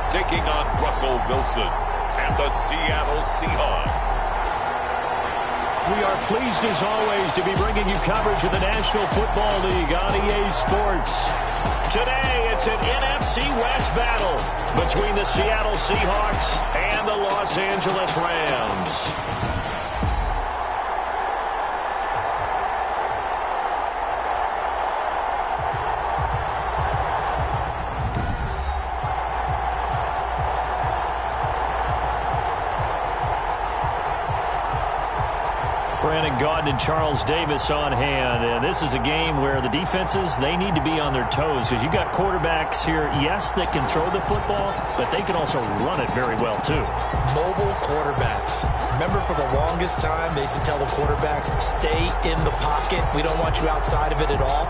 taking on Russell Wilson and the Seattle Seahawks. We are pleased, as always, to be bringing you coverage of the National Football League on EA Sports. Today, it's an NFC West battle between the Seattle Seahawks and the Los Angeles Rams. Gordon and Charles Davis on hand. And this is a game where the defenses, they need to be on their toes because you got quarterbacks here, yes, that can throw the football, but they can also run it very well, too. Mobile quarterbacks. Remember, for the longest time, they used to tell the quarterbacks, stay in the pocket. We don't want you outside of it at all.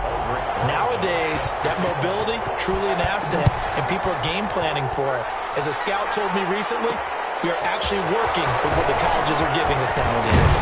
Nowadays, that mobility, truly an asset, and people are game planning for it. As a scout told me recently, we are actually working with what the colleges are giving us nowadays.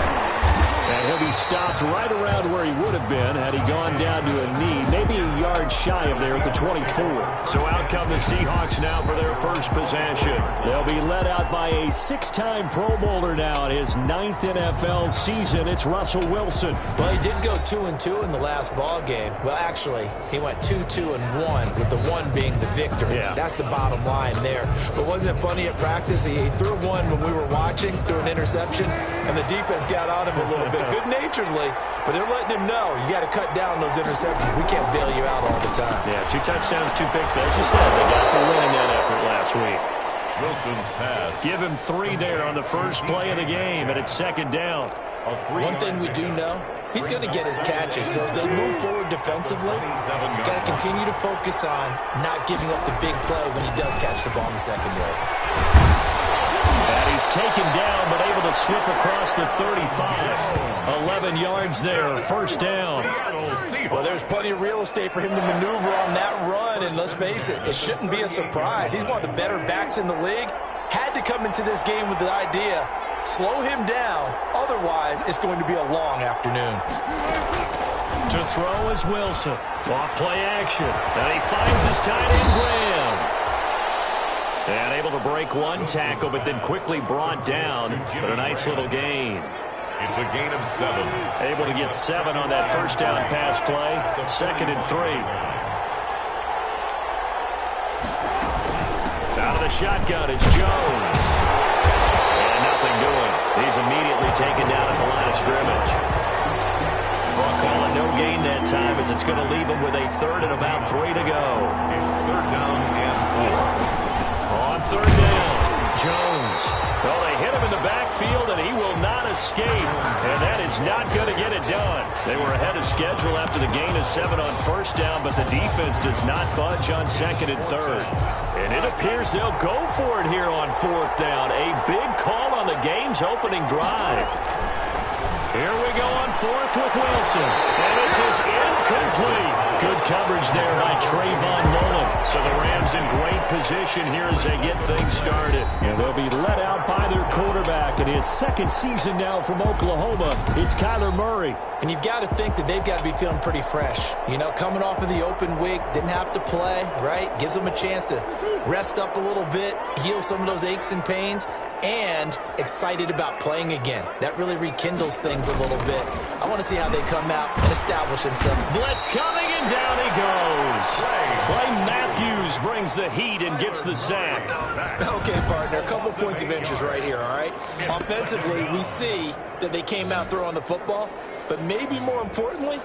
And he'll be stopped right around where he would have been had he gone down to a knee, maybe a yard shy of there at the 24. So out come the Seahawks now for their first possession. They'll be led out by a six-time Pro Bowler now in his 9th NFL season. It's Russell Wilson. Well, he did go 2-2 in the last ball game. Well, actually, he went 2-2-1, with the one being the victory. Yeah. That's the bottom line there. But wasn't it funny at practice? He threw one when we were watching, threw an interception, and the defense got on him a little bit. Good-naturedly, but they're letting him know you got to cut down those interceptions. We can't bail you out all the time. Yeah, 2 touchdowns, 2 picks, but as you said, they got the win in that effort last week. Wilson's pass. Give him 3 there on the first play of the game, and it's second down. One thing we do know, he's going to get his catches. So as they move forward defensively, got to continue to focus on not giving up the big play when he does catch the ball in the secondary. And he's taken down, but able to slip across the 35. 11 yards there, first down. Well, there's plenty of real estate for him to maneuver on that run, and let's face it, it shouldn't be a surprise. He's one of the better backs in the league. Had to come into this game with the idea, slow him down, otherwise it's going to be a long afternoon. To throw is Wilson. Off play action, and he finds his tight end Graham. And able to break one tackle, but then quickly brought down. But a nice little gain. It's a gain of 7. Able to get 7 on that first down pass play. 2nd and 3. Out of the shotgun, it's Jones. And nothing doing. He's immediately taken down at the line of scrimmage. We'll call it no gain that time as it's going to leave him with a 3rd and about 3 to go. It's 3rd down and 4. On 3rd down, Jones. Well, they hit him in the backfield, and he will not escape. And that is not going to get it done. They were ahead of schedule after the gain of 7 on first down, but the defense does not budge on 2nd and 3rd. And it appears they'll go for it here on 4th down. A big call on the game's opening drive. Here we go on 4th with Wilson. And this is incomplete. Good coverage there by Trayvon Mullen. So the Rams in great position here as they get things started. And they'll be let out by their quarterback in his 2nd season now from Oklahoma. It's Kyler Murray. And you've got to think that they've got to be feeling pretty fresh. You know, coming off of the open week, didn't have to play, right? Gives them a chance to rest up a little bit, heal some of those aches and pains, and excited about playing again. That really rekindles things a little bit. I want to see how they come out and establish themselves. Blitz coming, and down he goes. Clay Matthews brings the heat and gets the sack. Okay, partner, a couple points of interest right here, all right? Offensively, we see that they came out throwing the football, but maybe more importantly,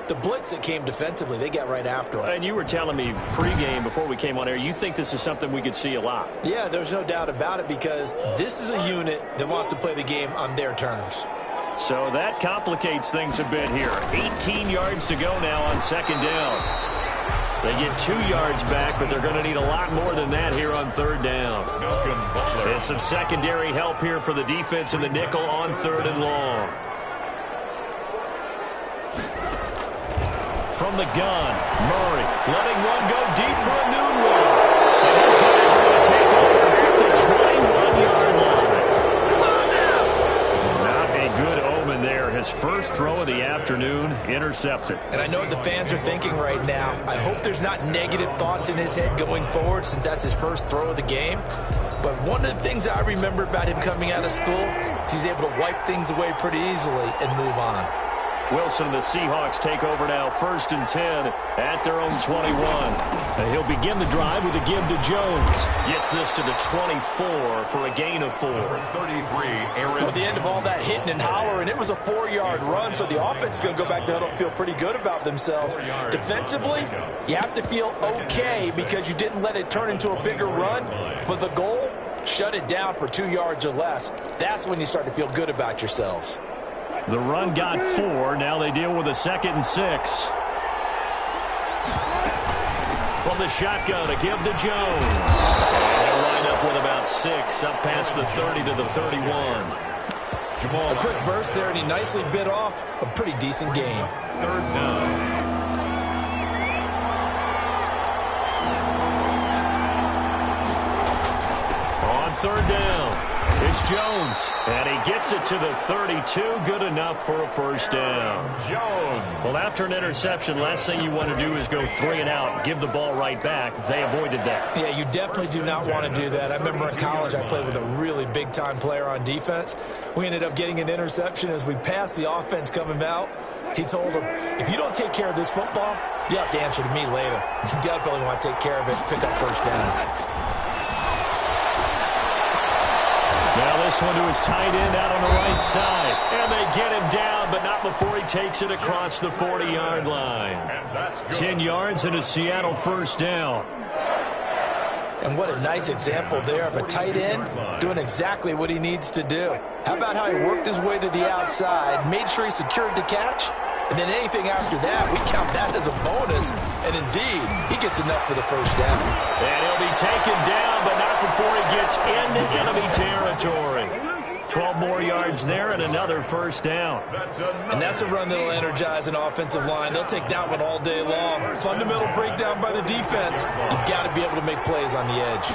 the blitz that came defensively, they got right after him. And you were telling me pregame before we came on air, you think this is something we could see a lot. Yeah, there's no doubt about it because this is a unit that wants to play the game on their terms. So that complicates things a bit here. 18 yards to go now on 2nd down. They get 2 yards back, but they're going to need a lot more than that here on 3rd down. There's some secondary help here for the defense in the nickel on 3rd and long. From the gun, Murray letting one go deep for a noon roll. And his guys are going to take over at the 21-yard line. Not a good omen there. His first throw of the afternoon. afternoon, intercepted. And I know what the fans are thinking right now. I hope there's not negative thoughts in his head going forward since that's his first throw of the game. But one of the things I remember about him coming out of school is he's able to wipe things away pretty easily and move on. Wilson and the Seahawks take over now, 1st and 10 at their own 21. And he'll begin the drive with a give to Jones. Gets this to the 24 for a gain of 4. 33, Aaron. Well, at the end of all that hitting and hollering, it was a 4-yard run, so the offense is going to go back to huddle and feel pretty good about themselves. Defensively, you have to feel okay because you didn't let it turn into a bigger run. But the goal, shut it down for 2 yards or less. That's when you start to feel good about yourselves. The run got 4. Now they deal with a 2nd and 6. From the shotgun, a give to Jones. And they'll line up with about 6, up past the 30 to the 31. A quick burst there, and he nicely bit off a pretty decent game. 3rd down. On 3rd down, it's Jones, and he gets it to the 32. Good enough for a 1st down. Jones. Well, after an interception, last thing you want to do is go 3 and out, give the ball right back. They avoided that. Yeah, you definitely do not want to do that. I remember in college I played with a really big-time player on defense. We ended up getting an interception as we passed the offense coming out. He told him, if you don't take care of this football, you have to answer to me later. You definitely want to take care of it and pick up 1st downs. Now this one to his tight end out on the right side. And they get him down, but not before he takes it across the 40-yard line. 10 yards and a Seattle 1st down. And what a nice example there of a tight end doing exactly what he needs to do. How about how he worked his way to the outside, made sure he secured the catch, and then anything after that, we count that as a bonus. And indeed, he gets enough for the 1st down. And he'll be taken down, but not before he gets into enemy territory. 12 more yards there and another 1st down. And that's a run that'll energize an offensive line. They'll take that one all day long. Fundamental breakdown by the defense. You've got to be able to make plays on the edge.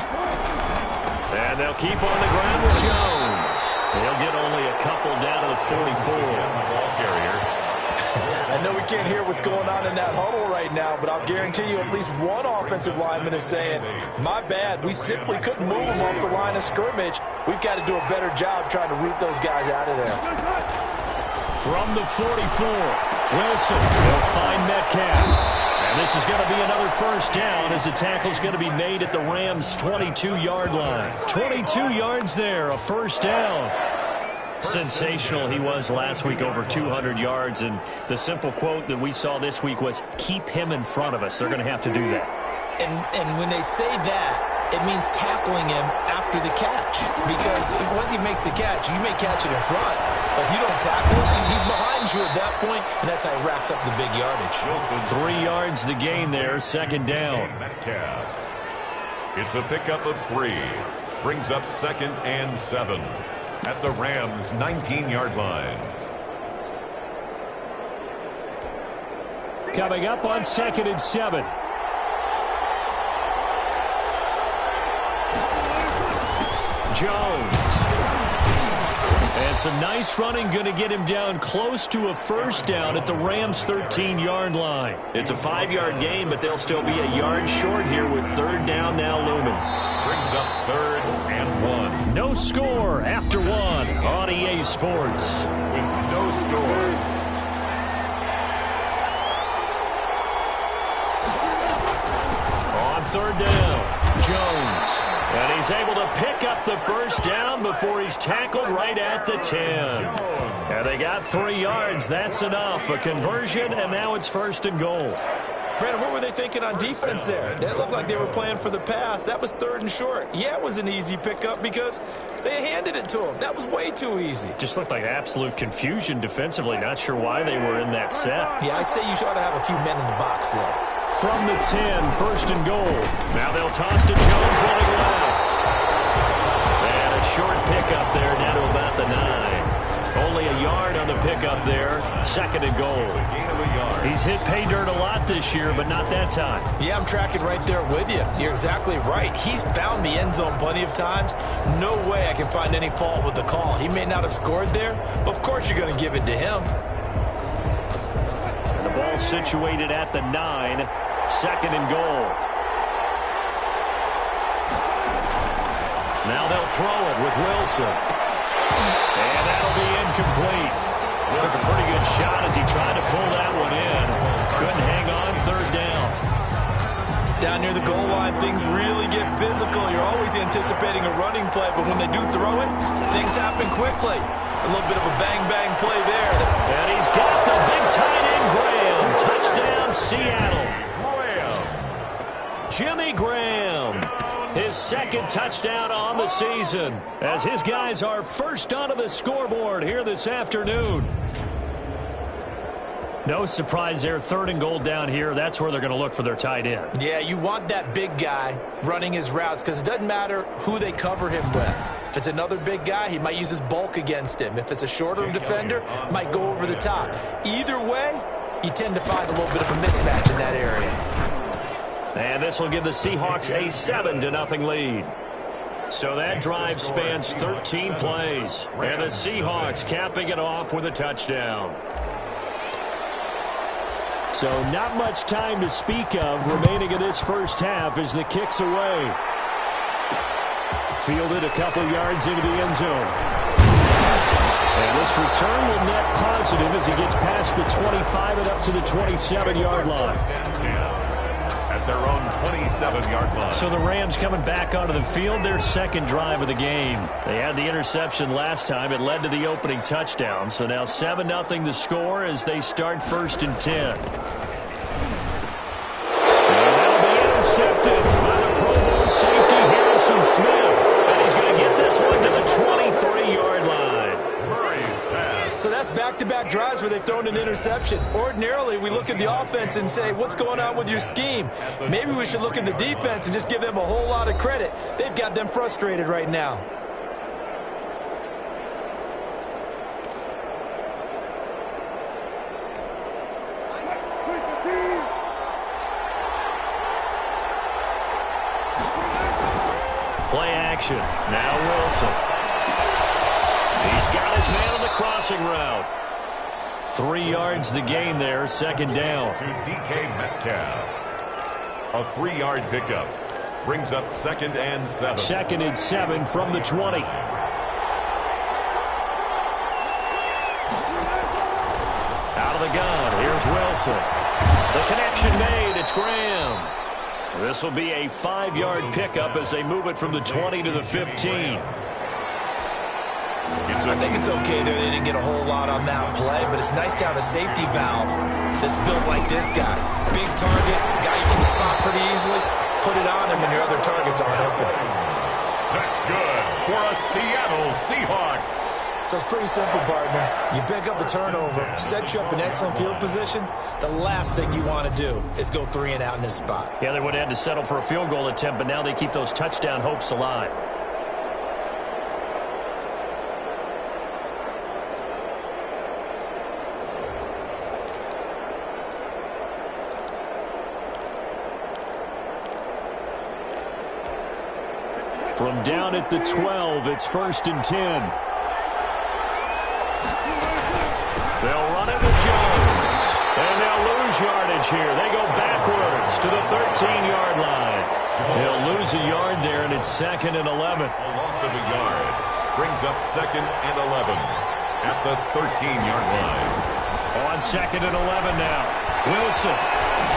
And they'll keep on the ground with Jones. He'll get only a couple down to the 44. Ball carrier. I know we can't hear what's going on in that huddle right now, but I'll guarantee you at least one offensive lineman is saying, my bad, we simply couldn't move them off the line of scrimmage. We've got to do a better job trying to root those guys out of there. From the 44, Wilson will find Metcalf. And this is going to be another 1st down as the tackle's going to be made at the Rams' 22-yard line. 22 yards there, a 1st down. Sensational he was last week, over 200 yards, and the simple quote that we saw this week was, keep him in front of us. They're going to have to do that. And when they say that, it means tackling him after the catch, because once he makes the catch, you may catch it in front, but if you don't tackle him, he's behind you at that point, and that's how he racks up the big yardage. 3 yards the gain there, 2nd down. It's a pickup of 3. Brings up 2nd and 7. At the Rams' 19-yard line. Coming up on 2nd and 7. Jones. And some nice running, going to get him down close to a 1st down at the Rams' 13-yard line. It's a 5-yard gain, but they'll still be a yard short here with 3rd down now looming. Brings up 3rd and 1. No score after 1 on EA Sports. With no score. On 3rd down, Jones. And he's able to pick up the 1st down before he's tackled right at the 10. And they got 3 yards. That's enough. A conversion, and now it's 1st and goal. Brandon, what were they thinking on defense there? That looked like they were playing for the pass. That was 3rd and short. Yeah, it was an easy pickup because they handed it to him. That was way too easy. Just looked like absolute confusion defensively. Not sure why they were in that set. Yeah, I'd say you ought to have a few men in the box there. From the 10, 1st and goal. Now they'll toss to Jones running left. And a short pickup there down to about the 9. Only a yard on the pickup there. 2nd and goal. He's hit pay dirt a lot this year, but not that time. Yeah, I'm tracking right there with you. You're exactly right. He's found the end zone plenty of times. No way I can find any fault with the call. He may not have scored there, but of course you're going to give it to him. situated at the 9. 2nd and goal. Now they'll throw it with Wilson. And that'll be incomplete. Took a pretty good shot as he tried to pull that one in. Couldn't hang on. 3rd down. Down near the goal line, things really get physical. You're always anticipating a running play, but when they do throw it, things happen quickly. A little bit of a bang-bang play there. And he's got the big tight end, Graham. Touchdown, Seattle. Jimmy Graham, his 2nd touchdown on the season, as his guys are first onto the scoreboard here this afternoon. No surprise there. 3rd and goal down here. That's where they're going to look for their tight end. Yeah, you want that big guy running his routes because it doesn't matter who they cover him with. If it's another big guy, he might use his bulk against him. If it's a shorter defender, might go over the top. Either way, you tend to find a little bit of a mismatch in that area. And this will give the Seahawks a 7-0 lead. So that drive spans 13 plays. And the Seahawks capping it off with a touchdown. So not much time to speak of remaining in this first half as the kick's away. Fielded a couple yards into the end zone. And this return will net positive as he gets past the 25 and up to the 27-yard line. At their own 27-yard line. So the Rams coming back onto the field, their 2nd drive of the game. They had the interception last time. It led to the opening touchdown. So now 7-0 the score as they start 1st and 10. And that'll be intercepted by the Pro Bowl safety Harrison Smith. And he's going to get this one to the 23-yard line. Murray's pass. So that's back-to-back drives where they've thrown an interception. Ordinarily, we look at the offense and say, what's going on with your scheme? Maybe we should look at the defense and just give them a whole lot of credit. They've got them frustrated right now. Play action. Now Wilson. He's got his man on the crossing route. 3 yards the gain there, 2nd down. To DK Metcalf. A 3-yard pickup. Brings up 2nd and 7. 2nd and 7 from the 20. Out of the gun. Here's Wilson. The connection made. It's Graham. This will be a 5-yard pickup as they move it from the 20 to the 15. I think it's okay there. They didn't get a whole lot on that play, but it's nice to have a safety valve that's built like this guy. Big target, guy you can spot pretty easily. Put it on him and your other targets aren't open. That's good for a Seattle Seahawks. So it's pretty simple, partner. You pick up a turnover, set you up in excellent field position. The last thing you want to do is go 3 and out in this spot. Yeah, they would have had to settle for a field goal attempt, but now they keep those touchdown hopes alive. From down at the 12, it's 1st and 10. They'll run it with Jones. And they'll lose yardage here. They go backwards to the 13-yard line. They'll lose a yard there, and it's 2nd and 11. A loss of a yard brings up 2nd and 11 at the 13-yard line. On 2nd and 11 now. Wilson.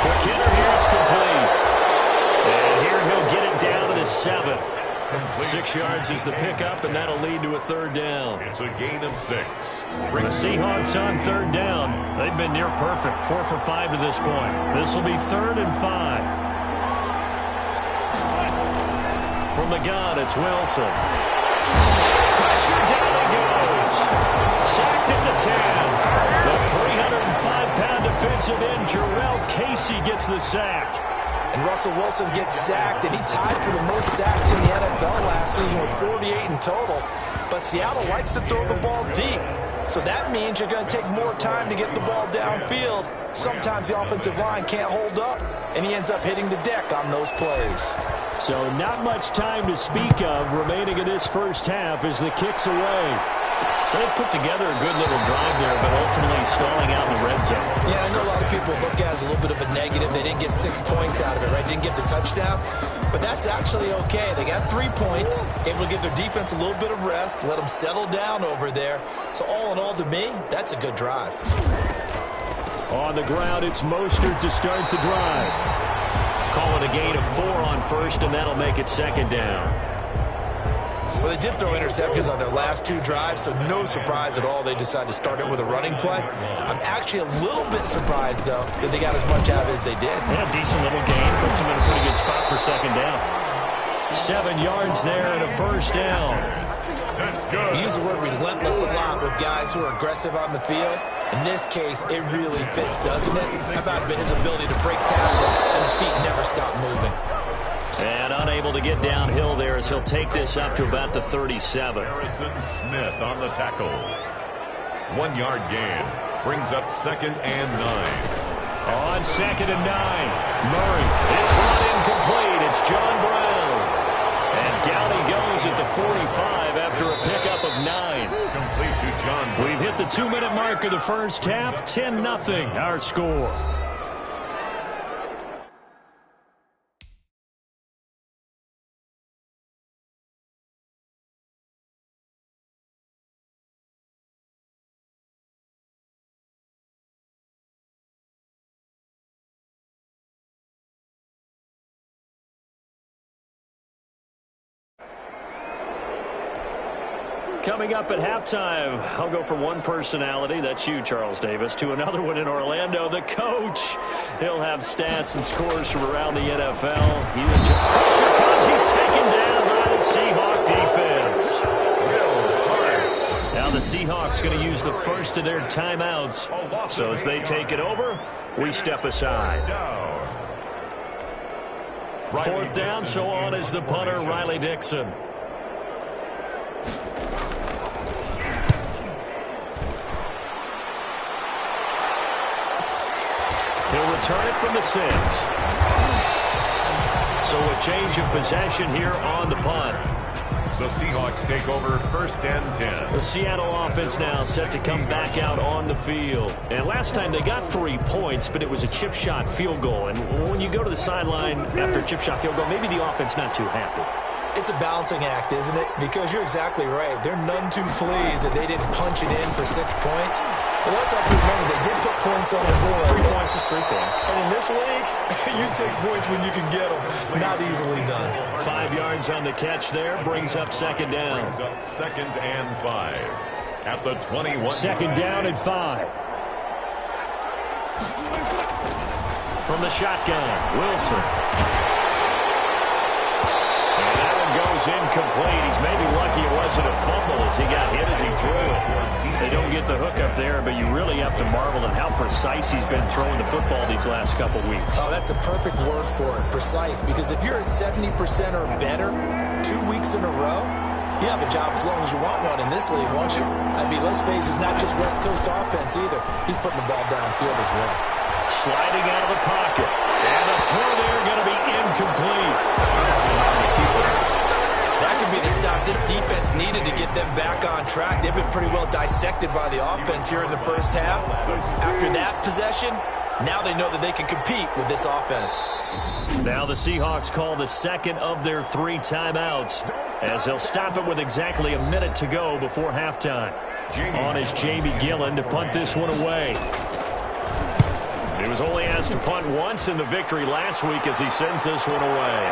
Quick hitter here. It's complete. And here he'll get it down to the 7. 6 yards is the pickup, and that'll lead to a 3rd down. It's a gain of 6. The Seahawks on 3rd down. They've been near perfect, 4 for 5 to this point. This will be 3rd and 5. From the gun, it's Wilson. Pressure down he goes. Sacked at the 10. The 305-pound defensive end, Jarrell Casey, gets the sack. And Russell Wilson gets sacked, and he tied for the most sacks in the NFL last season with 48 in total. But Seattle likes to throw the ball deep. So that means you're going to take more time to get the ball downfield. Sometimes the offensive line can't hold up, and he ends up hitting the deck on those plays. So not much time to speak of remaining in this first half as the kick's away. So they put together a good little drive there, but ultimately stalling out in the red zone. Yeah, I know a lot of people look at it as a little bit of a negative. They didn't get 6 points out of it, right? Didn't get the touchdown. But that's actually okay. They got 3 points, able to give their defense a little bit of rest, let them settle down over there. So all in all, to me, that's a good drive. On the ground, it's Mostert to start the drive. Call it a gain of 4 on first, and that'll make it second down. Well, they did throw interceptions on their last 2 drives, so no surprise at all they decided to start it with a running play. I'm actually a little bit surprised, though, that they got as much out of it as they did. Yeah, decent little gain. Puts them in a pretty good spot for second down. 7 yards there and a first down. That's good. We use the word relentless a lot with guys who are aggressive on the field. In this case, it really fits, doesn't it? How about his ability to break tackles and his feet never stop moving? And unable to get downhill there as he'll take this up to about the 37. Harrison Smith on the tackle. 1 yard gain. Brings up second and 9. On second and 9. Murray. It's brought incomplete. It's John Brown. And down he goes at the 45 after a pickup of 9. Complete to John Brown. We've hit the 2-minute mark of the first half. 10-0 our score. Coming up at halftime, I'll go from one personality, that's you, Charles Davis, to another one in Orlando, the coach. He'll have stats and scores from around the NFL. Pressure comes, he's taken down by the Seahawk defense. Now the Seahawks going to use the first of their timeouts. So as they take it over, we step aside. 4th down, so on is the punter, Riley Dixon. He'll return it from the 6. So a change of possession here on the punt. The Seahawks take over 1st and 10. The Seattle offense now set to come back out on the field. And last time they got 3 points, but it was a chip shot field goal. And when you go to the sideline after a chip shot field goal, maybe the offense not too happy. It's a balancing act, isn't it? Because you're exactly right. They're none too pleased that they didn't punch it in for 6 points. But let's have to remember, they did put points on the board. 3 points is 3 points. And in this league, you take points when you can get them. Not easily done. 5 yards on the catch there. Brings up second down. Brings up second and 5. At the 21. Second down and 5. From the shotgun, Wilson. Goes incomplete. He's maybe lucky it wasn't a fumble as he got hit as he threw it. They don't get the hook up there, but you really have to marvel at how precise he's been throwing the football these last couple weeks. Oh, that's the perfect word for it, precise, because if you're at 70% or better 2 weeks in a row, you have a job as long as you want one in this league, won't you? I mean, let's face it, it's not just West Coast offense either. He's putting the ball downfield as well. Sliding out of the pocket. And the throw there going to be incomplete. That could be the stop this defense needed to get them back on track. They've been pretty well dissected by the offense here in the first half. After that possession, now they know that they can compete with this offense. Now the Seahawks call the second of their 3 timeouts as they'll stop it with exactly a minute to go before halftime. On is Jamie Gillen to punt this one away. He was only asked to punt once in the victory last week as he sends this one away.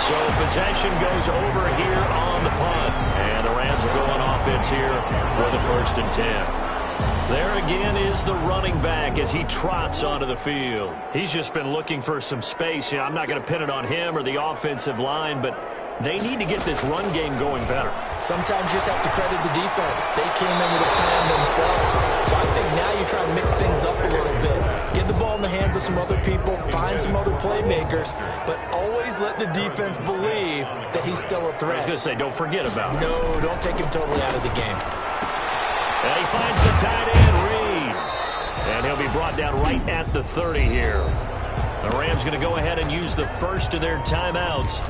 So possession goes over here on the punt. And the Rams will go on offense here with a 1st and 10. There again is the running back as he trots onto the field. He's just been looking for some space. You know, I'm not going to pin it on him or the offensive line, but they need to get this run game going better. Sometimes you just have to credit the defense. They came in with a plan themselves. So I think now you try to mix things up a little bit. Get the ball in the hands of some other people, find some other playmakers, but always let the defense believe that he's still a threat. I was going to say, don't forget about him. No, don't take him totally out of the game. And he finds the tight end, Reed. And he'll be brought down right at the 30 here. The Rams going to go ahead and use the first of their timeouts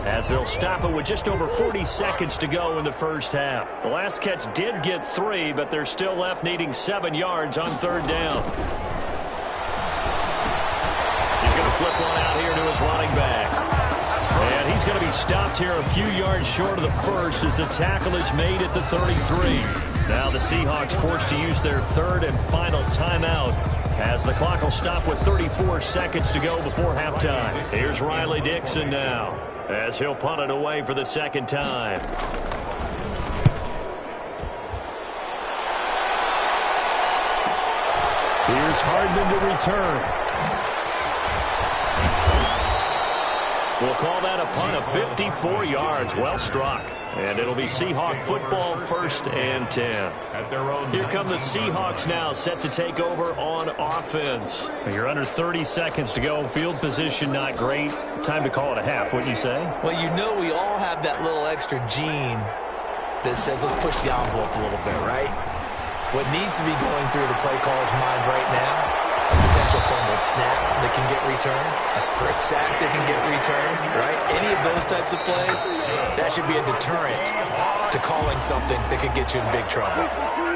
as they'll stop it with just over 40 seconds to go in the first half. The last catch did get 3, but they're still left needing 7 yards on third down. He's going to flip one out here to his running back. And he's going to be stopped here a few yards short of the first as the tackle is made at the 33. Now the Seahawks forced to use their third and final timeout as the clock will stop with 34 seconds to go before halftime. Here's Riley Dixon now as he'll punt it away for the second time. Here's Hardman to return. We'll call that a punt of 54 yards. Well struck. And it'll be Seahawk football, 1st and 10. At their own. Here come the Seahawks now, set to take over on offense. You're under 30 seconds to go. Field position not great. Time to call it a half, wouldn't you say? Well, you know we all have that little extra gene that says let's push the envelope a little bit, right? What needs to be going through the play caller's mind right now, a potential fumbled snap that can get returned, a strip sack that can get returned, right? Any of those types of plays, that should be a deterrent to calling something that could get you in big trouble.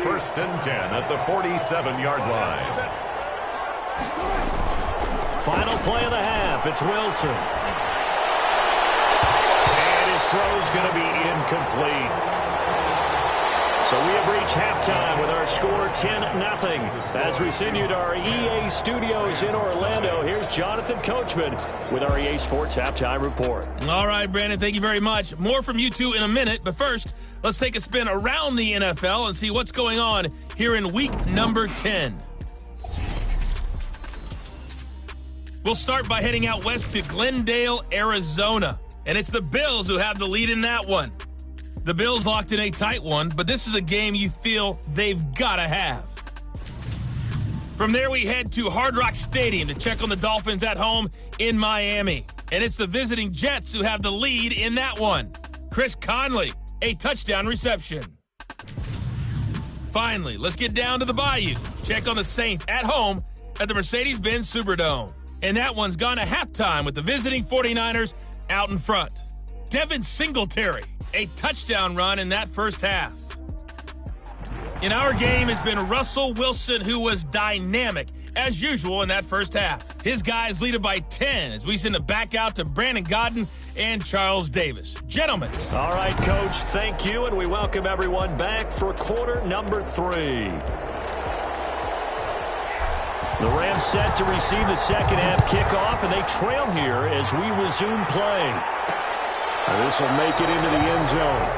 1st and 10 at the 47-yard line. Final play of the half. It's Wilson. And his throw's going to be incomplete. So we have reached halftime with our score 10-0. As we send you to our EA studios in Orlando, here's Jonathan Coachman with our EA Sports Halftime Report. All right, Brandon, thank you very much. More from you two in a minute, but first, let's take a spin around the NFL and see what's going on here in week number 10. We'll start by heading out west to Glendale, Arizona, and it's the Bills who have the lead in that one. The Bills locked in a tight one, but this is a game you feel they've got to have. From there, we head to Hard Rock Stadium to check on the Dolphins at home in Miami. And it's the visiting Jets who have the lead in that one. Chris Conley, a touchdown reception. Finally, let's get down to the Bayou. Check on the Saints at home at the Mercedes-Benz Superdome. And that one's gone to halftime with the visiting 49ers out in front. Devin Singletary, a touchdown run in that first half. In our game has been Russell Wilson, who was dynamic, as usual, in that first half. His guys lead it by 10 as we send it back out to Brandon Godden and Charles Davis. Gentlemen. All right, Coach, thank you, and we welcome everyone back for quarter number 3. The Rams set to receive the second half kickoff, and they trail here as we resume play. This will make it into the end zone.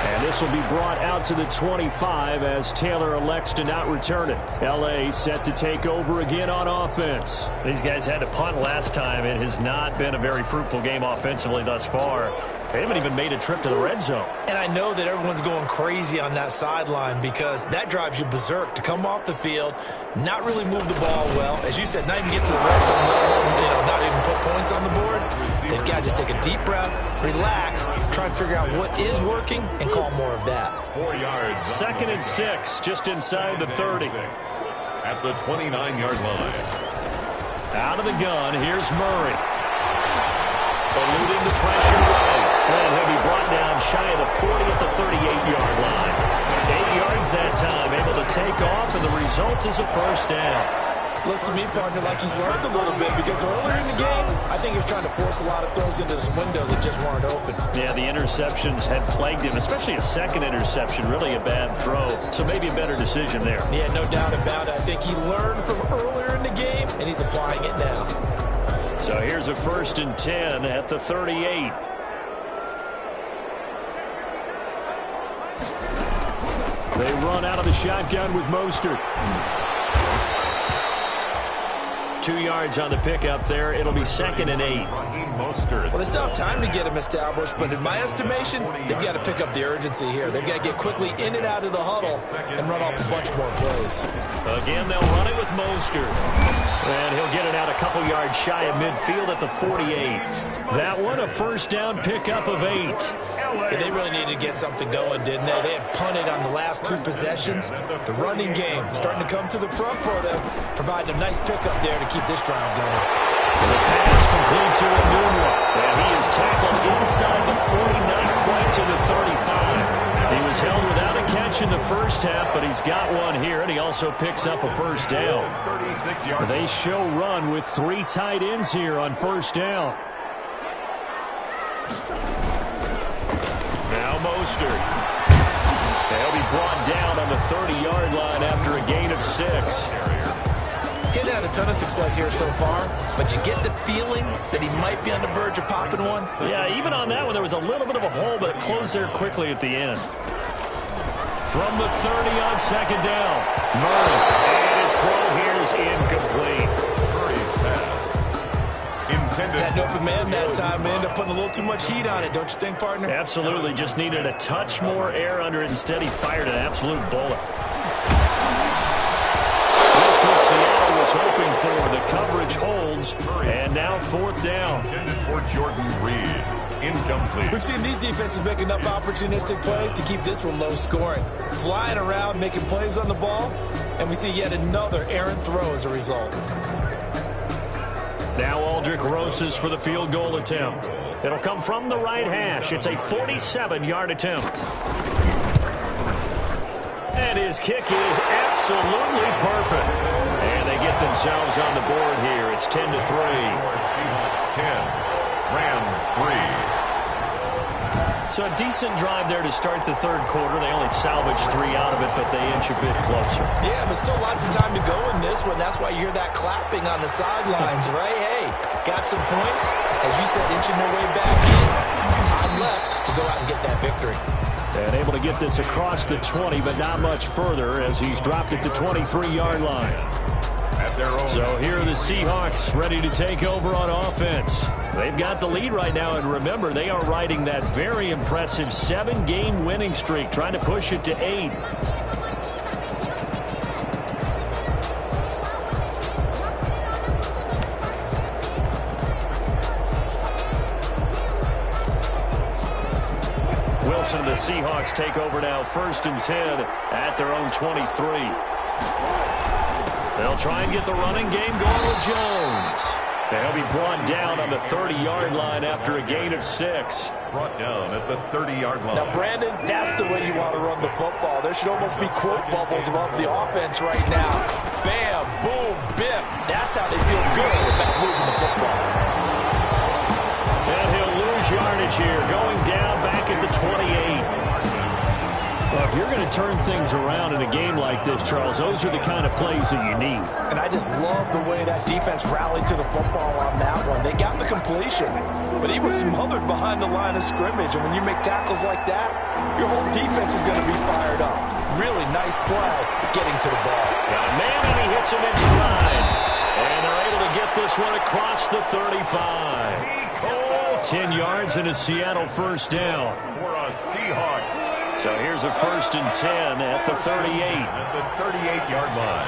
And this will be brought out to the 25 as Taylor elects to not return it. L.A. set to take over again on offense. These guys had to punt last time. It has not been a very fruitful game offensively thus far. They haven't even made a trip to the red zone. And I know that everyone's going crazy on that sideline because that drives you berserk to come off the field, not really move the ball well. As you said, not even get to the red zone, not even put points on the board. They've got to just take a deep breath, relax, try and figure out what is working, and call more of that. 4 yards. 2nd and 6, just inside the 30. At the 29-yard line. Out of the gun, here's Murray. Eluding the pressure right. And he'll be brought down shy of the 40 at the 38-yard line. 8 yards that time, able to take off, and the result is a first down. Looks to me, partner, like he's learned a little bit because earlier in the game, I think he was trying to force a lot of throws into some windows that just weren't open. Yeah, the interceptions had plagued him, especially a second interception, really a bad throw. So maybe a better decision there. Yeah, no doubt about it. I think he learned from earlier in the game, and he's applying it now. So here's a 1st and 10 at the 38. They run out of the shotgun with Mostert. 2 yards on the pickup there. It'll be 2nd and 8. Well, they still have time to get him established, but in my estimation, they've got to pick up the urgency here. They've got to get quickly in and out of the huddle and run off a bunch more plays. Again, they'll run it with Mostert. And he'll get it out a couple yards shy of midfield at the 48. That one, a first down pickup of 8. Yeah, they really needed to get something going, didn't they? They had punted on the last 2 possessions. The running game starting to come to the front for them, providing a nice pickup there to keep this drive going. And the pass complete to Enunwa. And he is tackled inside the 40, not quite to the 35. He was held without a catch in the first half, but he's got one here, and he also picks up a first down. They show run with 3 tight ends here on first down. Now Mostert. They'll be brought down on the 30-yard line after a gain of 6. Getting had a ton of success here so far, but you get the feeling that he might be on the verge of popping one. Yeah, even on that one, there was a little bit of a hole, but it closed there quickly at the end. From the 30 on second down, Murray. And his throw here is incomplete. Murray's pass. Intended. Had an open man that time. They ended up putting a little too much heat on it, don't you think, partner? Absolutely. Just needed a touch more air under it. Instead, he fired an absolute bullet. Just what Seattle was hoping for. The coverage holds, and now fourth down. Intended for Jordan Reed. Incomplete. We've seen these defenses make enough opportunistic plays to keep this one low scoring. Flying around, making plays on the ball, and we see yet another errant throw as a result. Now Aldrick Rosas for the field goal attempt. It'll come from the right hash. It's a 47-yard attempt. And his kick is absolutely perfect. And they get themselves on the board here. It's 10-3. Seahawks 10. Rams 3. So a decent drive there to start the third quarter. They only salvaged 3 out of it, but they inch a bit closer. Yeah, but still lots of time to go in this one. That's why you hear that clapping on the sidelines, right? Hey, got some points. As you said, inching their way back in. Time left to go out and get that victory. And able to get this across the 20, but not much further as he's dropped it to 23-yard line. So here are the Seahawks ready to take over on offense. They've got the lead right now, and remember, they are riding that very impressive 7-game winning streak, trying to push it to 8. Wilson and the Seahawks take over now, 1st and 10 at their own 23. They'll try and get the running game going with Jones. They'll be brought down on the 30-yard line after a gain of 6. Brought down at the 30-yard line. Now, Brandon, that's the way you want to run the football. There should almost be quote bubbles above the offense right now. Bam, boom, biff. That's how they feel good about moving the football. And he'll lose yardage here, going down back at the 28. Well, if you're going to turn things around in a game like this, Charles, those are the kind of plays that you need. And I just love the way that defense rallied to the football on that one. They got the completion, but he was smothered behind the line of scrimmage. And when you make tackles like that, your whole defense is going to be fired up. Really nice play getting to the ball. Got a man, and he hits him in stride. And they're able to get this one across the 35. 10 yards and a Seattle first down. For a Seahawks. So here's a 1st and 10 at the 38. At the 38-yard line.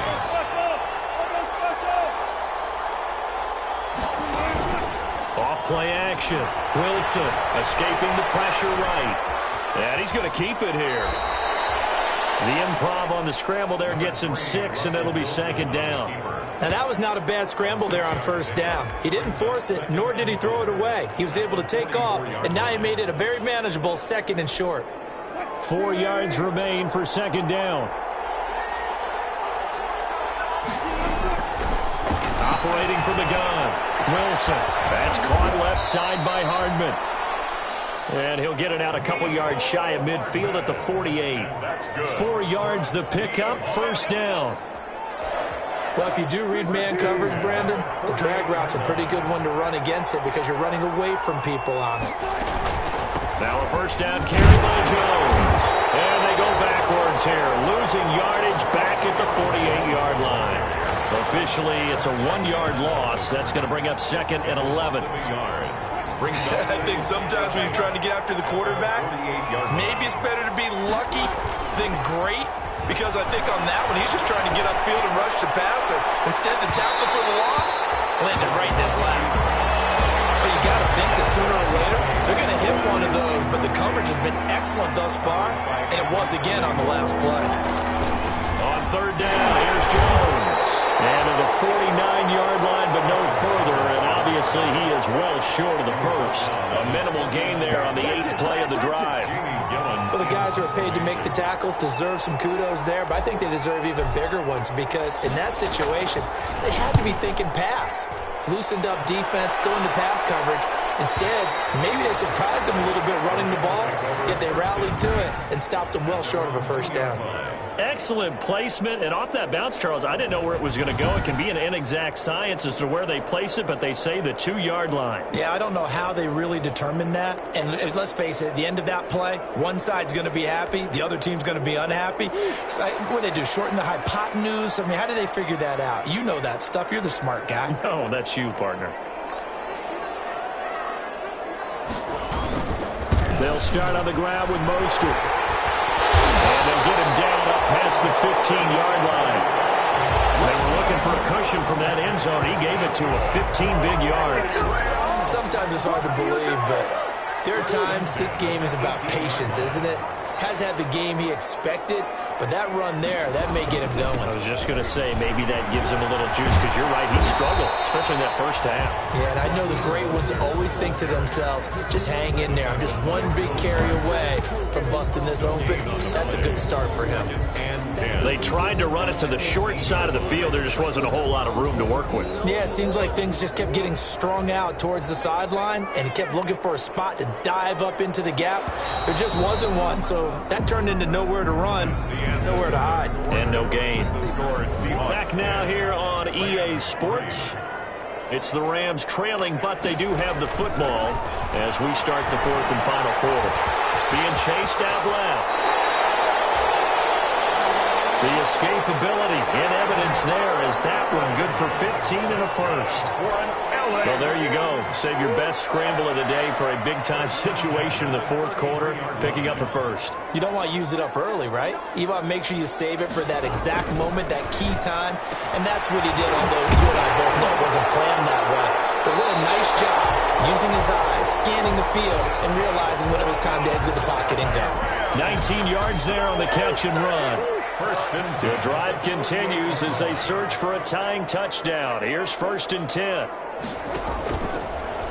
Off-play action. Wilson escaping the pressure right. And he's going to keep it here. The improv on the scramble there gets him 6, and it'll be 2nd down. Now, that was not a bad scramble there on 1st down. He didn't force it, nor did he throw it away. He was able to take off, and now he made it a very manageable 2nd and short. 4 yards remain for 2nd down. Operating from the gun. Wilson. That's caught left side by Hardman. And he'll get it out a couple yards shy of midfield at the 48. 4 yards the pickup, 1st down. Well, if you do read man coverage, Brandon, the drag route's a pretty good one to run against it because you're running away from people on it. Now a 1st down carry by Jones. And they go backwards here, losing yardage back at the 48-yard line. Officially, it's a 1-yard loss. That's going to bring up 2nd and 11. I think sometimes when you're trying to get after the quarterback, maybe it's better to be lucky than great. Because I think on that one, he's just trying to get upfield and rush the passer. Instead, the tackle for the loss landed right in his lap. But you got to think that sooner or later, they're going to hit one of those. But the coverage has been excellent thus far, and it was again on the last play. On 3rd down, here's Jones. And to the 49-yard line, but no further. And obviously, he is well short of the first. A minimal gain there on the 8th play of the drive. Well, the guys who are paid to make the tackles deserve some kudos there, but I think they deserve even bigger ones because in that situation, they had to be thinking pass. Loosened up defense, going to pass coverage. Instead, maybe they surprised them a little bit running the ball, yet they rallied to it and stopped them well short of a first down. Excellent placement, and off that bounce, Charles, I didn't know where it was going to go. It can be an inexact science as to where they place it, but they say the 2-yard line. Yeah, I don't know how they really determined that. And let's face it, at the end of that play, one side's going to be happy, the other team's going to be unhappy. So, what do they do, shorten the hypotenuse? I mean, how do they figure that out? You know that stuff. You're the smart guy. No, that's you, partner. They'll start on the ground with Mostert. And they'll get him down up past the 15-yard line. They were looking for a cushion from that end zone. He gave it to him, 15 big yards. Sometimes it's hard to believe, but there are times this game is about patience, isn't it? Has had the game he expected, but that run there, that may get him going. I was just going to say, maybe that gives him a little juice, because you're right, he struggled, especially in that first half. Yeah, and I know the great ones always think to themselves, just hang in there. I'm just one big carry away from busting this open. That's a good start for him. They tried to run it to the short side of the field. There just wasn't a whole lot of room to work with. Yeah, it seems like things just kept getting strung out towards the sideline, and he kept looking for a spot to dive up into the gap. There just wasn't one, so that turned into nowhere to run, nowhere to hide. And no gain. Back now here on EA Sports. It's the Rams trailing, but they do have the football as we start the 4th and final quarter. Being chased out left. The escapability in evidence there as that one good for 15 and a first. Well, there you go. Save your best scramble of the day for a big-time situation in the 4th quarter, picking up the first. You don't want to use it up early, right? You want to make sure you save it for that exact moment, that key time, and that's what he did, although you and I both know it wasn't planned that way. But what a nice job using his eyes, scanning the field, and realizing when it was time to exit the pocket and go. 19 yards there on the catch and run. First and 10. The drive continues as they search for a tying touchdown. Here's 1st and 10.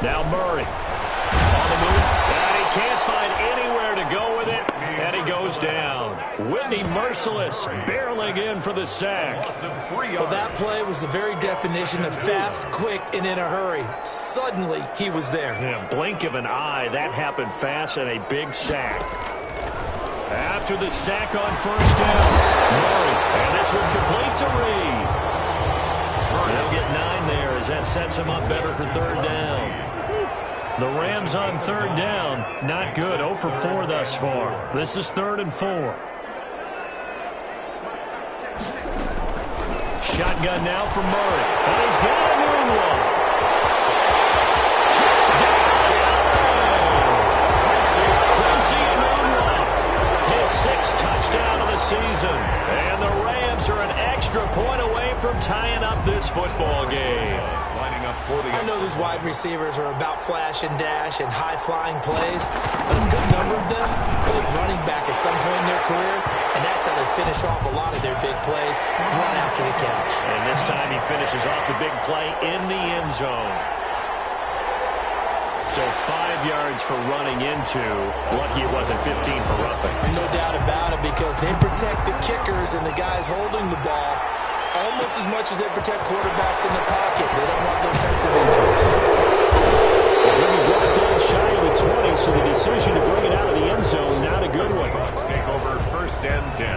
Now Murray on the move, and he can't find anywhere to go with it, and he goes down. Whitney Merciless barreling in for the sack. Well, that play was the very definition of fast, quick, and in a hurry. Suddenly, he was there. Yeah, blink of an eye, that happened fast, and a big sack. After the sack on 1st down, Murray, and this one complete to Reed. They'll get 9 there as that sets him up better for 3rd down. The Rams on 3rd down, not good, 0 for 4 thus far. This is 3rd and 4. Shotgun now from Murray, and he's got a new one. Touchdown! Quincy Enunwa, his 6th touchdown of the season, and the Rams are an extra point away from tying up this football game. I know these wide receivers are about flash and dash and high-flying plays, but a good number of them played running back at some point in their career, and that's how they finish off a lot of their big plays, run after the catch. And this time he finishes off the big play in the end zone. So 5 yards for running into. Lucky it wasn't 15 for roughing. No doubt about it, because they protect the kickers and the guys holding the ball almost as much as they protect quarterbacks in the pocket. They don't want those types of injuries. Well, then he brought it down shy of the 20, so the decision to bring it out of the end zone, not a good one. Bucks take over 1st and 10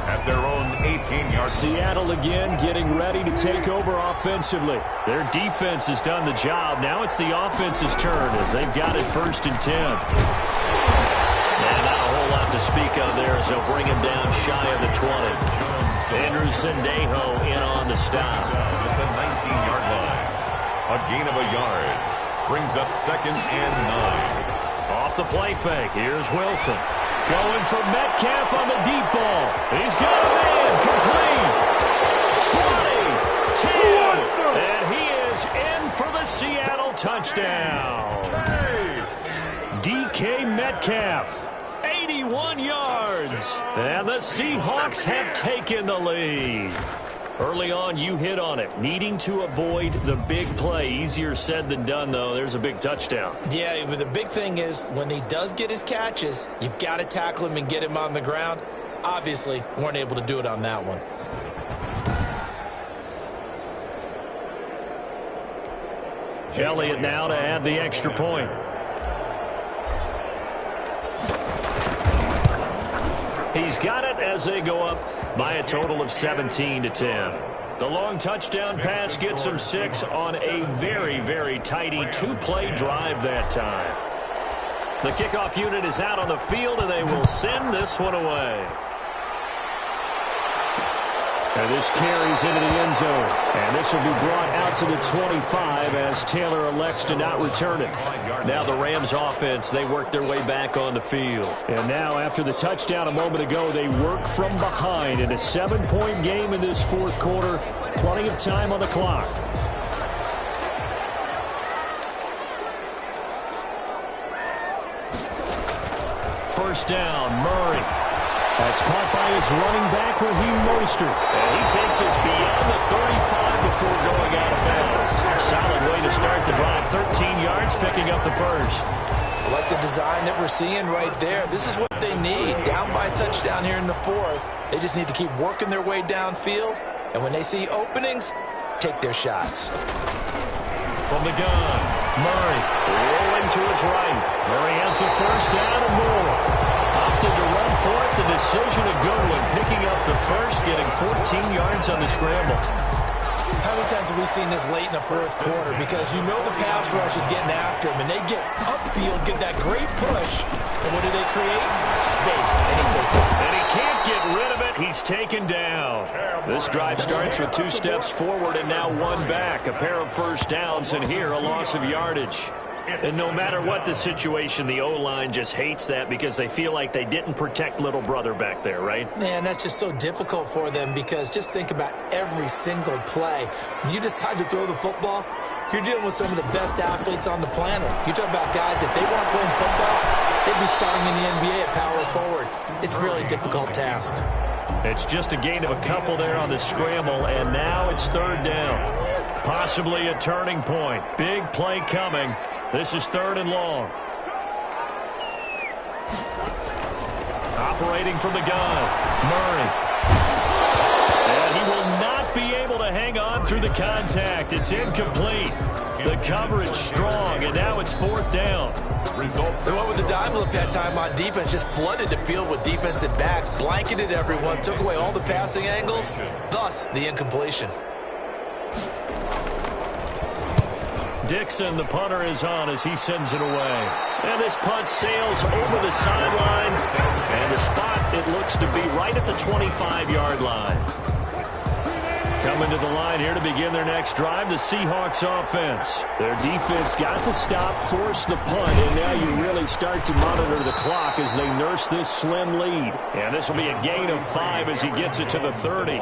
at their own 18-yard. Seattle again getting ready to take over offensively. Their defense has done the job. Now it's the offense's turn as they've got it 1st and 10. And not a whole lot to speak of there as they'll bring him down shy of the 20. Andrew Sendejo in on the stop. At the 19-yard line. A gain of a yard. Brings up 2nd and 9. Off the play fake. Here's Wilson. Going for Metcalf on the deep ball. He's got a man. Complete. 20, 10. And he is in for the Seattle touchdown. DK Metcalf. 81 yards. And the Seahawks have taken the lead. Early on, you hit on it. Needing to avoid the big play. Easier said than done, though. There's a big touchdown. Yeah, but the big thing is when he does get his catches, you've got to tackle him and get him on the ground. Obviously, weren't able to do it on that one. Elliott now to add the extra point. He's got it as they go up by a total of 17-10. The long touchdown pass gets them 6 on a very, very tidy 2-play drive that time. The kickoff unit is out on the field, and they will send this one away. And this carries into the end zone. And this will be brought out to the 25 as Taylor elects to not return it. Now the Rams offense, they work their way back on the field. And now after the touchdown a moment ago, they work from behind in a 7-point game in this fourth quarter. Plenty of time on the clock. First down, Murray. That's caught by his running back, Raheem Mostert. And he takes us beyond the 35 before going out of bounds. Solid way to start the drive. 13 yards, picking up the first. I like the design that we're seeing right there. This is what they need. Down by a touchdown here in the fourth. They just need to keep working their way downfield. And when they see openings, take their shots. From the gun, Murray rolling to his right. Murray has the first down and more. Opted to run for it. The decision a good one. Picking up the first, getting 14 yards on the scramble. How many times have we seen this late in the fourth quarter? Because you know the pass rush is getting after him, and they get upfield, get that great push. And what do they create? Space, and he takes it. And he can't get rid of it. He's taken down. This drive starts with 2 steps forward and now 1 back. A pair of first downs, and here a loss of yardage. And no matter what the situation, the O-line just hates that because they feel like they didn't protect little brother back there, right? Man, that's just so difficult for them because just think about every single play. When you decide to throw the football, you're dealing with some of the best athletes on the planet. You talk about guys, if they weren't playing football, they'd be starting in the NBA at power forward. It's a really difficult task. It's just a gain of a couple there on the scramble, and now it's third down. Possibly a turning point. Big play coming. This is third and long. Operating from the gun, Murray. And he will not be able to hang on through the contact. It's incomplete. The coverage strong, and now it's fourth down. They went with the dime look that time on defense, just flooded the field with defensive backs, blanketed everyone, took away all the passing angles, thus the incompletion. Dixon, the punter, is on as he sends it away. And this punt sails over the sideline. And the spot, it looks to be right at the 25-yard line. Coming to the line here to begin their next drive, the Seahawks offense. Their defense got the stop, forced the punt, and now you really start to monitor the clock as they nurse this slim lead. And this will be a gain of 5 as he gets it to the 30.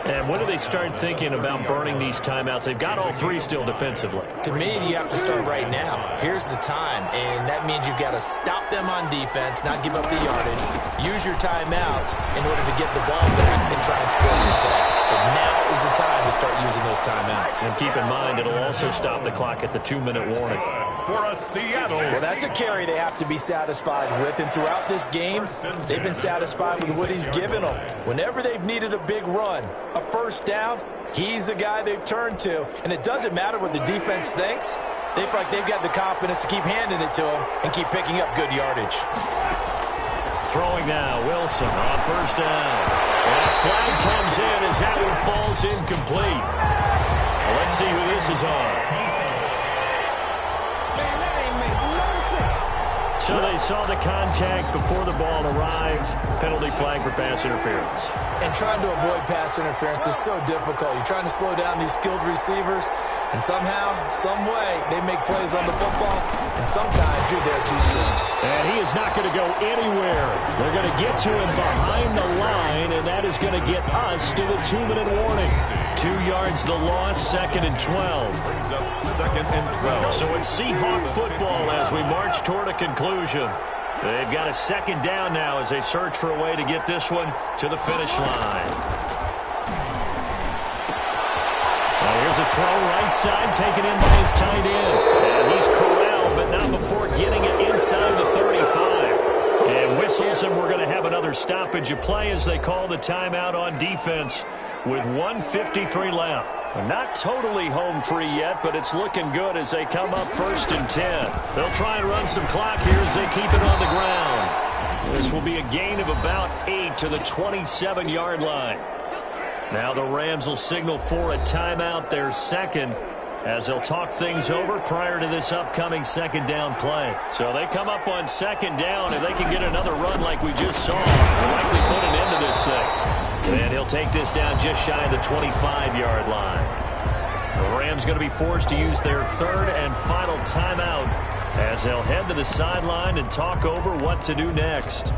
And when do they start thinking about burning these timeouts? They've got all 3 still defensively. To me, you have to start right now. Here's the time, and that means you've got to stop them on defense, not give up the yardage, use your timeouts in order to get the ball back and try and score yourself. But now is the time to start using those timeouts. And keep in mind, it'll also stop the clock at the 2-minute warning. For a Seattle. Well, that's a carry they have to be satisfied with. And throughout this game, they've been satisfied with what he's given them. Whenever they've needed a big run, a first down, he's the guy they've turned to. And it doesn't matter what the defense thinks. They feel like they've got the confidence to keep handing it to him and keep picking up good yardage. Throwing now, Wilson on first down. And a flag comes in as that one falls incomplete. Well, let's see who this is on. So they saw the contact before the ball arrived. Penalty flag for pass interference. And trying to avoid pass interference is so difficult. You're trying to slow down these skilled receivers, and somehow, some way, they make plays on the football, and sometimes you're there too soon. And he is not going to go anywhere. They're going to get to him behind the line, and that is going to get us to the 2-minute warning. 2 yards the loss, 2nd and 12. Brings up 2nd and 12. So it's Seahawk football as we march toward a conclusion. They've got a 2nd down now as they search for a way to get this one to the finish line. Here's a throw right side, taken in by his tight end. And he's corralled, but not before getting it inside the 35. And whistles, and we're going to have another stoppage of play as they call the timeout on defense with 1:53 left. Not totally home free yet, but it's looking good as they come up 1st and 10. They'll try and run some clock here as they keep it on the ground. This will be a gain of about 8 to the 27-yard line. Now the Rams will signal for a timeout, their second, as they'll talk things over prior to this upcoming second down play. So they come up on second down, and they can get another run like we just saw. They'll likely put an end to this thing. And he'll take this down just shy of the 25-yard line. The Rams going to be forced to use their third and final timeout as they'll head to the sideline and talk over what to do next.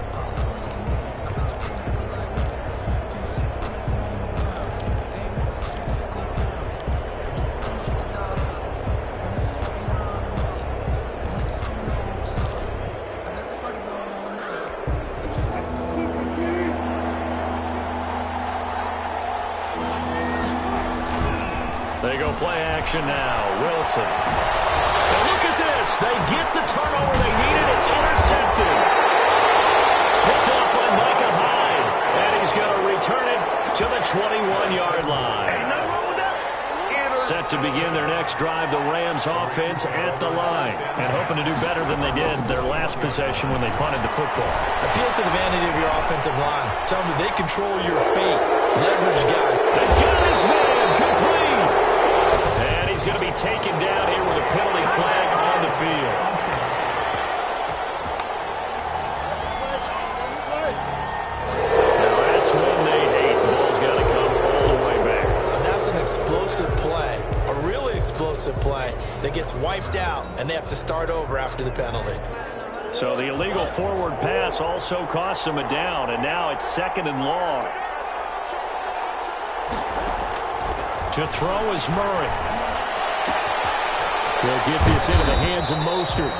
They go play action now. Wilson. Now look at this. They get the turnover they needed. It's intercepted. Picked up by Micah Hyde. And he's going to return it to the 21-yard line. Set to begin their next drive, the Rams offense at the line. And hoping to do better than they did their last possession when they punted the football. Appeal to the vanity of your offensive line. Tell them they control your fate. Leverage guys. They get his man complete. And he's going to be taken down here with a penalty flag on the field. Now that's when they hate. The ball's got to come all the way back. So that's an explosive play, a really explosive play that gets wiped out, and they have to start over after the penalty. So the illegal forward pass also costs them a down, and now it's 2nd and long. To throw is Murray. He'll get this into the hands of Mostert.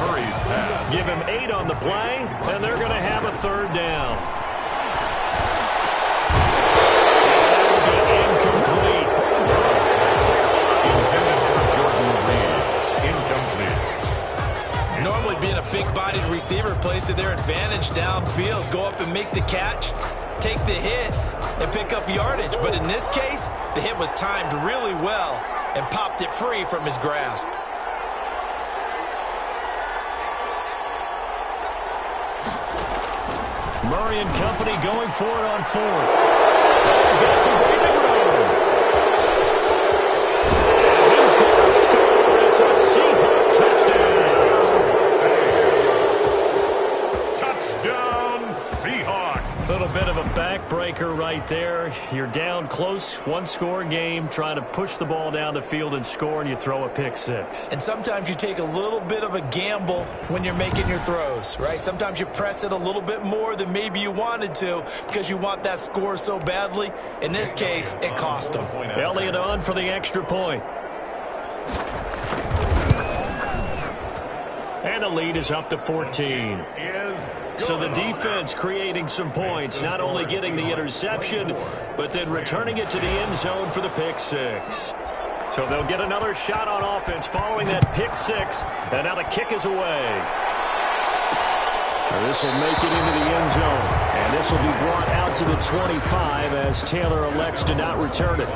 Murray's pass. Give him 8 on the play, and they're going to have a 3rd down. Incomplete. Intended for Jordan Reed. Incomplete. Normally being a big-bodied receiver plays to their advantage downfield. Go up and make the catch, take the hit, and pick up yardage. But in this case, the hit was timed really well and popped it free from his grasp. Murray and company going for it on 4th. He's got some breathing room. And he's going to score. It's a Seahawk touchdown. Touchdown, Seahawks. A little bit of a backbreaker right there. You're down close, 1-score game, trying to push the ball down the field and score, and you throw a pick 6. And sometimes you take a little bit of a gamble when you're making your throws, right? Sometimes you press it a little bit more than maybe you wanted to because you want that score so badly. In this case, it cost them. Elliott on for the extra point. And the lead is up to 14. So the defense creating some points, not only getting the interception, but then returning it to the end zone for the pick 6. So they'll get another shot on offense following that pick 6, and now the kick is away. This will make it into the end zone, and this will be brought out to the 25 as Taylor elects to not return it.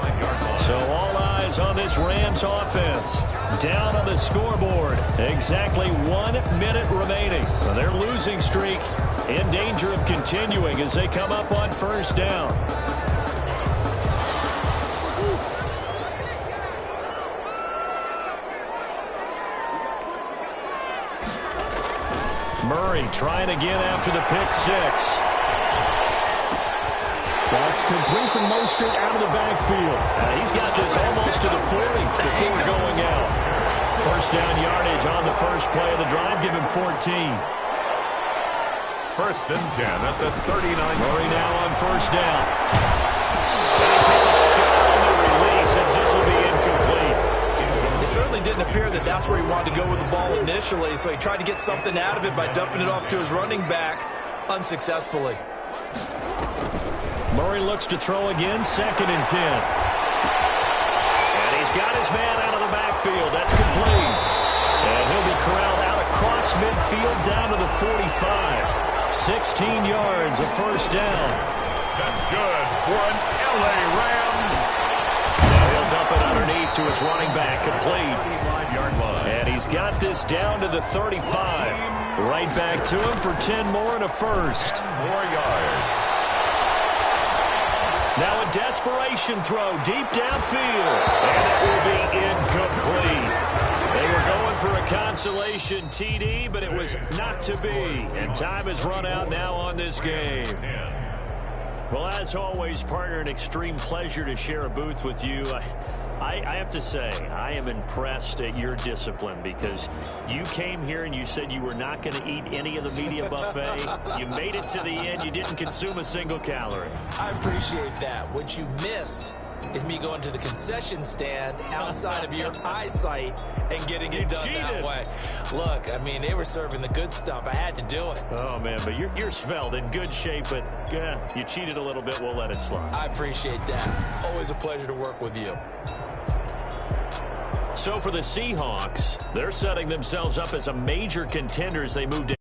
So all eyes on this Rams offense. Down on the scoreboard, exactly 1 minute remaining. Their losing streak in danger of continuing as they come up on 1st down. Murray trying again after the pick 6. That's complete to Mostert out of the backfield. He's got this almost to the 40 before going out. 1st down yardage on the first play of the drive. Give him 14. 1st and 10 at the 39. Murray now on 1st down. And he takes a shot on the release as this will be incomplete. It certainly didn't appear that that's where he wanted to go with the ball initially, so he tried to get something out of it by dumping it off to his running back unsuccessfully. Murray looks to throw again, 2nd and 10. And he's got his man out of the backfield. That's complete. And he'll be corralled out across midfield down to the 45. 16 yards, a first down. That's good for an LA Rams. Now he'll dump it underneath to his running back, complete. 5-yard line. And he's got this down to the 35. Right back to him for 10 more and a first. 4 yards. Now a desperation throw deep downfield. And it will be incomplete. They were going for a consolation TD, but it was not to be. And time has run out now on this game. Well, as always, partner, an extreme pleasure to share a booth with you. I have to say, I am impressed at your discipline because you came here and you said you were not going to eat any of the media buffet. You made it to the end. You didn't consume a single calorie. I appreciate that. What you missed is me going to the concession stand outside of your eyesight and getting it done that way. Look, I mean, they were serving the good stuff. I had to do it. Oh, man, but you're svelte, in good shape, but yeah, you cheated a little bit. We'll let it slide. I appreciate that. Always a pleasure to work with you. So for the Seahawks, they're setting themselves up as a major contender as they move to